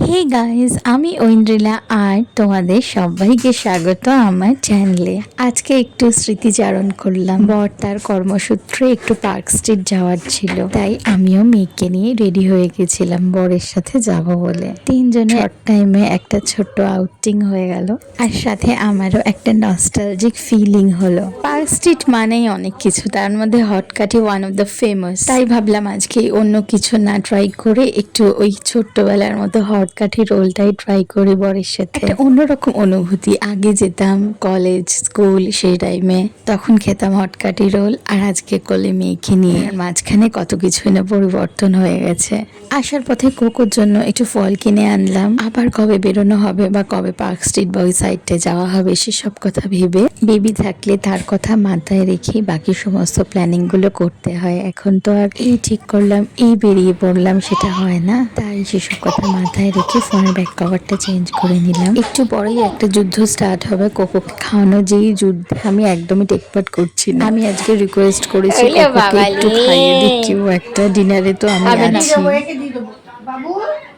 Hey guys, আমি ঐন্দ্রিলা আর তোমাদের সবাইকে স্বাগত আমার চ্যানেলে। আজকে একটু স্মৃতিচারণ করলাম। বর তার কর্মসূত্রে একটু পার্ক স্ট্রিট যাওয়ার ছিল, তাই আমিও মেয়েকে নিয়ে রেডি হয়ে গেছিলাম বরের সাথে যাব বলে। তিনজনের শর্ট টাইমে একটা ছোট্ট আউটিং হয়ে গেল, আর সাথে আমারও একটা নস্টালজিক ফিলিং হলো। পার্ক স্ট্রিট মানেই অনেক কিছু, তার মধ্যে হটকাঠি ওয়ান অফ দ্য ফেমাস। তাই ভাবলাম আজকে অন্য কিছু না ট্রাই করে একটু ওই ছোট্টবেলার মতো হটকাঠি রোলটাই ট্রাই করি বরের সাথে। একটা অন্যরকম অনুভূতি। আগে যেতাম কলেজ স্কুল সেই টাইমে, তখন খেতাম হটকাঠি রোল, আর আজকে কোলে মেয়েকে নিয়ে মাঝখানে কত কিছুই না পরিবর্তন হয়ে গেছে। আসার পথে কোকোর জন্য একটু ফল কিনে আনলাম। আবার কবে বেরোনো হবে বা কবে পার্ক স্ট্রিট বা ওই সাইডটা যাওয়া হবে সেসব কথা ভেবে, বেবি থাকলে তার কথা মাথায় রেখে বাকি সমস্ত প্ল্যানিং গুলো করতে হয়। এখন তো আর এই ঠিক করলাম এই বেরিয়ে পড়লাম সেটা হয় না, তাই সেসব কথা মাথায় রেখে ফোনের ব্যাক কভারটা চেঞ্জ করে নিলাম। একটু পরেই একটা যুদ্ধ স্টার্ট হবে কোকোকে খাওয়ানো, যেই যুদ্ধে আমি একদমই টেকপার্ট করছি না। আমি আজকে রিকোয়েস্ট করেছি কোকোকে একটু খাইয়ে দিক কেউ একটা, ডিনারে তো আমি আছি।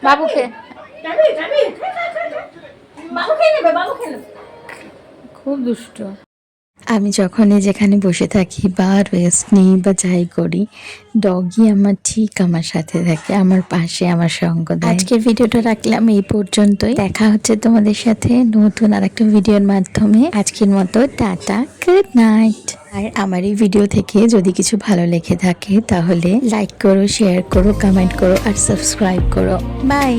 বাবুকে খুব দুষ্ট। আমি যখনই যেখানে বসে থাকি বা রেস্ট নিই বা যাই করি, ডগি আমার ঠিক আমার সাথে থাকে, আমার পাশে আমার সঙ্গ দেয়। আজকের ভিডিওটা রাখলাম এই পর্যন্তই। দেখা হচ্ছে তোমাদের সাথে নতুন আর একটা ভিডিওর মাধ্যমে। আজকের মতো টাটা, গুড নাইট। আর আমার এই ভিডিও থেকে যদি কিছু ভালো লেগে থাকে তাহলে লাইক করো, শেয়ার করো, কমেন্ট করো আর সাবস্ক্রাইব করো। বাই।